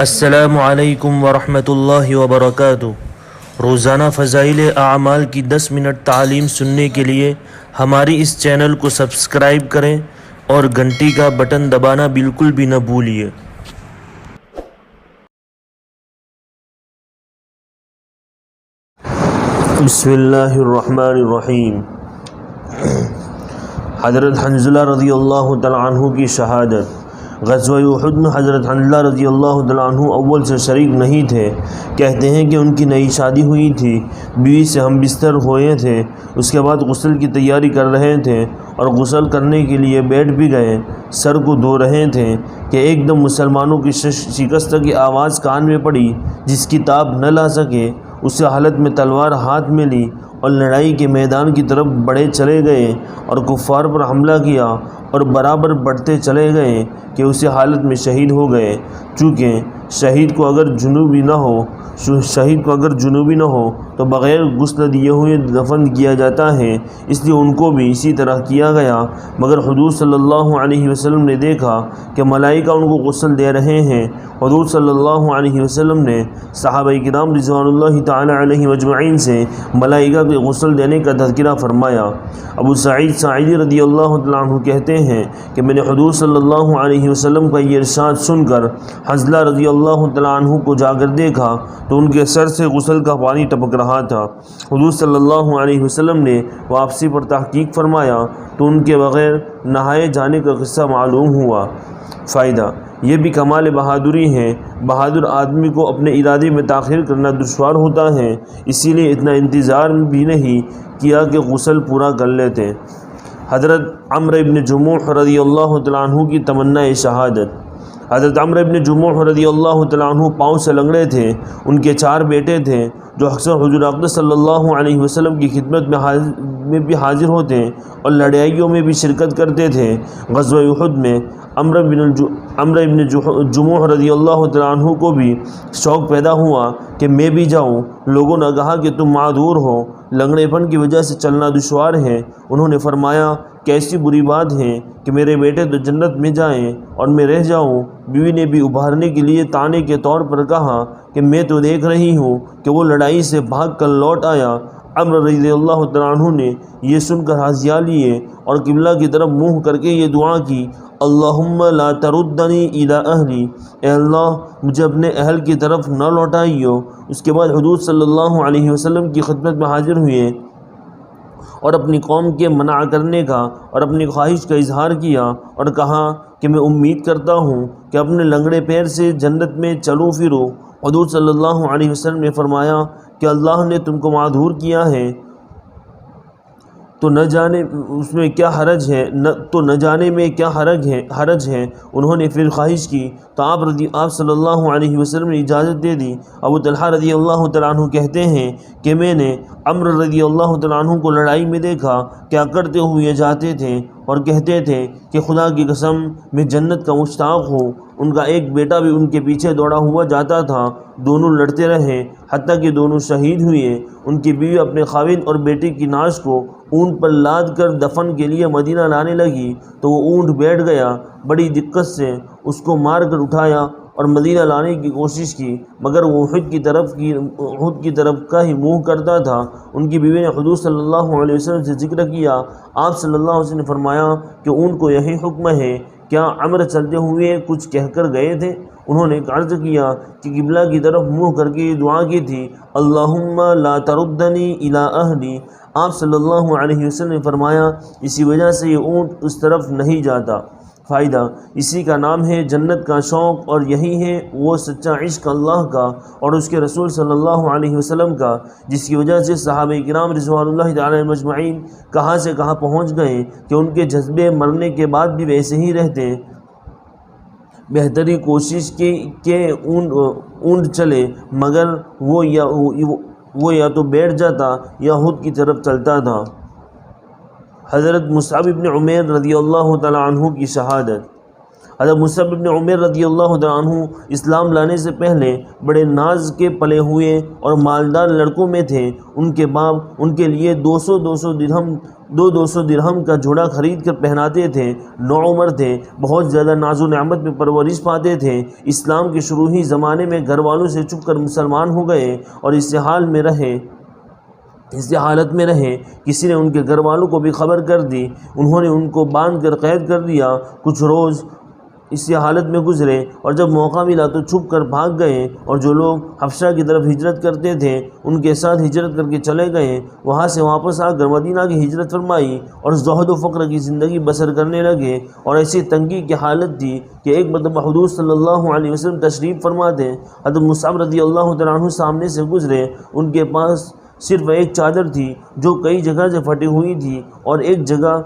السلام علیکم ورحمۃ اللہ وبرکاتہ۔ روزانہ فضائل اعمال کی 10 منٹ تعلیم سننے کے لیے ہماری اس چینل کو سبسکرائب کریں اور گھنٹی کا بٹن دبانا بالکل بھی نہ بھولیے۔ بسم اللہ الرحمن الرحیم۔ حضرت حنظلہ رضی اللہ تعالیٰ عنہ کی شہادت۔ غزوہ احد میں حضرت حنظلہ رضی اللہ تعالیٰ عنہ اول سے شریک نہیں تھے۔ کہتے ہیں کہ ان کی نئی شادی ہوئی تھی، بیوی سے ہم بستر ہوئے تھے، اس کے بعد غسل کی تیاری کر رہے تھے اور غسل کرنے کے لیے بیٹھ بھی گئے، سر کو دھو رہے تھے کہ ایک دم مسلمانوں کی شکست کی آواز کان میں پڑی، جس کی تاب نہ لا سکے اس حالت میں تلوار ہاتھ میں لی اور لڑائی کے میدان کی طرف بڑھے چلے گئے اور کفار پر حملہ کیا اور برابر بڑھتے چلے گئے کہ اسی حالت میں شہید ہو گئے۔ چونکہ شہید کو اگر جنوبی نہ ہو تو بغیر غسل دیے ہوئے دفن کیا جاتا ہے، اس لیے ان کو بھی اسی طرح کیا گیا۔ مگر حضور صلی اللہ علیہ وسلم نے دیکھا کہ ملائکہ ان کو غسل دے رہے ہیں۔ حضور صلی اللہ علیہ وسلم نے صحابہ کرام رضوان اللہ تعالی علیہ اجمعین سے ملائکہ کے غسل دینے کا تذکرہ فرمایا۔ ابو سعید ساعدی رضی اللہ تعالیٰ عنہ کہتے ہیں کہ میں نے حضور صلی اللہ علیہ وسلم کا یہ ارشاد سن کر حنظلہ رضی اللہ تعالیٰ عنہ کو جا کر دیکھا تو ان کے سر سے غسل کا پانی ٹپک رہا تھا۔ حضور صلی اللہ علیہ وسلم نے واپسی پر تحقیق فرمایا تو ان کے بغیر نہائے جانے کا قصہ معلوم ہوا۔ فائدہ: یہ بھی کمال بہادری ہے۔ بہادر آدمی کو اپنے ارادے میں تاخیر کرنا دشوار ہوتا ہے، اسی لیے اتنا انتظار بھی نہیں کیا کہ غسل پورا کر لیتے۔ حضرت عمرو بن جموح رضی اللہ تعالیٰ عنہ کی تمنا شہادت۔ حضرت عمرو بن جموح رضی اللہ تعالیٰ عنہ پاؤں سے لنگڑے تھے۔ ان کے 4 بیٹے تھے جو اکثر حضور اقدس صلی اللہ علیہ وسلم کی خدمت میں بھی حاضر ہوتے اور لڑائیوں میں بھی شرکت کرتے تھے۔ غزوہ احد میں عمرو بن جموح رضی اللہ تعالیٰ عنہ کو بھی شوق پیدا ہوا کہ میں بھی جاؤں۔ لوگوں نے کہا کہ تم معذور ہو، لنگڑے پن کی وجہ سے چلنا دشوار ہے۔ انہوں نے فرمایا کیسی بری بات ہے کہ میرے بیٹے تو جنت میں جائیں اور میں رہ جاؤں۔ بیوی نے بھی ابھارنے کے لیے طعنے کے طور پر کہا کہ میں تو دیکھ رہی ہوں کہ وہ لڑائی سے بھاگ کر لوٹ آیا۔ عمرو رضی اللہ تعالیٰ عنہ نے یہ سن کر ہاتھ لیے اور قبلہ کی طرف منہ کر کے یہ دعا کی، اللہم لا تردنی الی اہلی، اے اللہ مجھے اپنے اہل کی طرف نہ لوٹائیو۔ اس کے بعد حضور صلی اللہ علیہ وسلم کی خدمت میں حاضر ہوئے اور اپنی قوم کے منع کرنے کا اور اپنی خواہش کا اظہار کیا اور کہا کہ میں امید کرتا ہوں کہ اپنے لنگڑے پیر سے جنت میں چلوں پھروں۔ حضور صلی اللہ علیہ وسلم نے فرمایا کہ اللہ نے تم کو معذور کیا ہے تو نہ جانے اس میں کیا حرج ہے، نہ جانے میں کیا حرج ہے۔ انہوں نے پھر خواہش کی تو آپ صلی اللہ علیہ وسلم نے اجازت دے دی۔ ابو طلحہ رضی اللہ تعالیٰ عنہ کہتے ہیں کہ میں نے عمرو رضی اللہ تعالیٰ عنہ کو لڑائی میں دیکھا، کیا کرتے ہوئے جاتے تھے اور کہتے تھے کہ خدا کی قسم میں جنت کا مشتاق ہوں۔ ان کا ایک بیٹا بھی ان کے پیچھے دوڑا ہوا جاتا تھا۔ دونوں لڑتے رہے حتیٰ کہ دونوں شہید ہوئے۔ ان کی بیوی اپنے خاوند اور بیٹے کی ناش کو اونٹ پر لاد کر دفن کے لیے مدینہ لانے لگی تو وہ اونٹ بیٹھ گیا۔ بڑی دقت سے اس کو مار کر اٹھایا اور مدینہ لانے کی کوشش کی، مگر وہ احد کی طرف کا ہی منہ کرتا تھا۔ ان کی بیوی نے حضور صلی اللہ علیہ وسلم سے ذکر کیا۔ آپ صلی اللہ علیہ وسلم نے فرمایا کہ اونٹ کو یہی حکم ہے، کیا عمرو چلتے ہوئے کچھ کہہ کر گئے تھے؟ انہوں نے عرض کیا کہ قبلہ کی طرف منہ کر کے یہ دعا کی تھی، اللہم لا تردنی الی اہلی۔ آپ صلی اللہ علیہ وسلم نے فرمایا اسی وجہ سے یہ اونٹ اس طرف نہیں جاتا۔ فائدہ: اسی کا نام ہے جنت کا شوق اور یہی ہے وہ سچا عشق اللہ کا اور اس کے رسول صلی اللہ علیہ وسلم کا، جس کی وجہ سے صحابہ کرام رضوان اللہ تعالی مجمعین کہاں سے کہاں پہنچ گئے کہ ان کے جذبے مرنے کے بعد بھی ویسے ہی رہتے۔ بہتری کوشش کی کہ اونٹ چلے، مگر وہ یا تو بیٹھ جاتا یا خود کی طرف چلتا تھا۔ حضرت مصعب بن عمیر رضی اللہ تعالی عنہ کی شہادت۔ حضرت مصعب بن عمیر رضی اللہ تعالیٰ عنہ اسلام لانے سے پہلے بڑے ناز کے پلے ہوئے اور مالدار لڑکوں میں تھے۔ ان کے باپ ان کے لیے 200 درہم کا جوڑا خرید کر پہناتے تھے۔ نوعمر تھے، بہت زیادہ ناز و نعمت میں پرورش پاتے تھے۔ اسلام کے شروعی زمانے میں گھر والوں سے چھپ کر مسلمان ہو گئے اور اسی حالت میں رہے۔ کسی نے ان کے گھر والوں کو بھی خبر کر دی، انہوں نے ان کو باندھ کر قید کر دیا۔ کچھ روز اسی حالت میں گزرے اور جب موقع ملا تو چھپ کر بھاگ گئے، اور جو لوگ حبشہ کی طرف ہجرت کرتے تھے ان کے ساتھ ہجرت کر کے چلے گئے۔ وہاں سے واپس آ کر مدینہ کی ہجرت فرمائی اور زہد و فقر کی زندگی بسر کرنے لگے۔ اور ایسی تنگی کی حالت تھی کہ ایک مرتبہ حضور صلی اللہ علیہ وسلم تشریف فرما تھے۔ حضرت مصعب رضی اللہ تعالیٰ عنہ سامنے سے گزرے، ان کے پاس صرف ایک چادر تھی جو کئی جگہ سے پھٹی ہوئی تھی، اور ایک جگہ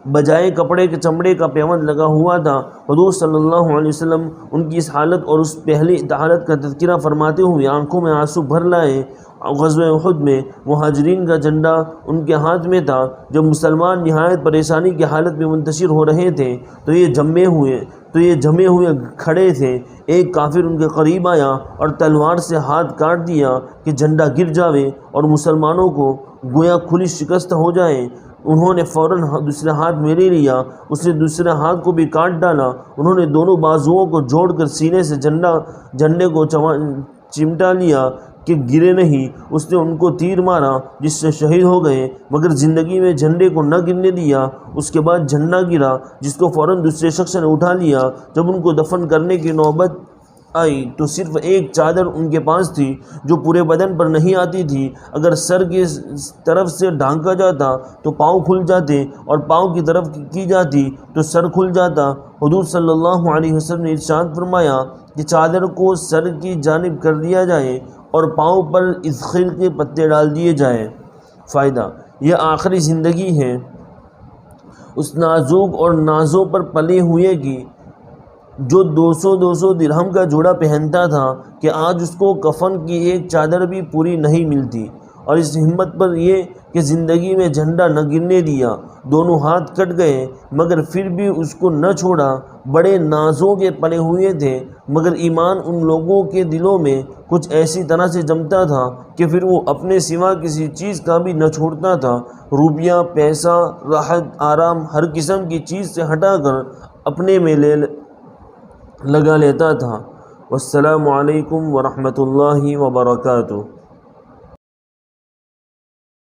بجائے کپڑے کے چمڑے کا پیوند لگا ہوا تھا۔ حضور صلی اللہ علیہ وسلم ان کی اس حالت اور اس پہلی حالت کا تذکرہ فرماتے ہوئے آنکھوں میں آنسو بھر لائے۔ غزوہ احد میں مہاجرین کا جھنڈا ان کے ہاتھ میں تھا۔ جب مسلمان نہایت پریشانی کی حالت میں منتشر ہو رہے تھے تو یہ جمے ہوئے کھڑے تھے۔ ایک کافر ان کے قریب آیا اور تلوار سے ہاتھ کاٹ دیا کہ جھنڈا گر جاوے اور مسلمانوں کو گویا کھلی شکست ہو جائے۔ انہوں نے فوراً دوسرا ہاتھ میں لے لیا، اس نے دوسرے ہاتھ کو بھی کاٹ ڈالا۔ انہوں نے دونوں بازوؤں کو جوڑ کر سینے سے جھنڈے کو چمٹا لیا کہ گرے نہیں۔ اس نے ان کو تیر مارا جس سے شہید ہو گئے، مگر زندگی میں جھنڈے کو نہ گرنے دیا۔ اس کے بعد جھنڈا گرا جس کو فوراً دوسرے شخص نے اٹھا لیا۔ جب ان کو دفن کرنے کی نوبت آئی تو صرف ایک چادر ان کے پاس تھی جو پورے بدن پر نہیں آتی تھی۔ اگر سر کی طرف سے ڈھانکا جاتا تو پاؤں کھل جاتے، اور پاؤں کی طرف کی جاتی تو سر کھل جاتا۔ حضور صلی اللہ علیہ وسلم نے ارشاد فرمایا کہ چادر کو سر کی جانب کر دیا جائے اور پاؤں پر اذخر کے پتے ڈال دیے جائیں۔ فائدہ: یہ آخری زندگی ہے اس نازک اور نازوں پر پلے ہوئے کی جو 200 درہم کا جوڑا پہنتا تھا کہ آج اس کو کفن کی ایک چادر بھی پوری نہیں ملتی، اور اس ہمت پر یہ کہ زندگی میں جھنڈا نہ گرنے دیا۔ دونوں ہاتھ کٹ گئے مگر پھر بھی اس کو نہ چھوڑا۔ بڑے نازوں کے پلے ہوئے تھے، مگر ایمان ان لوگوں کے دلوں میں کچھ ایسی طرح سے جمتا تھا کہ پھر وہ اپنے سوا کسی چیز کا بھی نہ چھوڑتا تھا۔ روپیہ، پیسہ، راحت، آرام، ہر قسم کی چیز سے ہٹا کر اپنے میں لگا لیتا تھا۔ والسلام علیکم ورحمۃ اللہ وبرکاتہ۔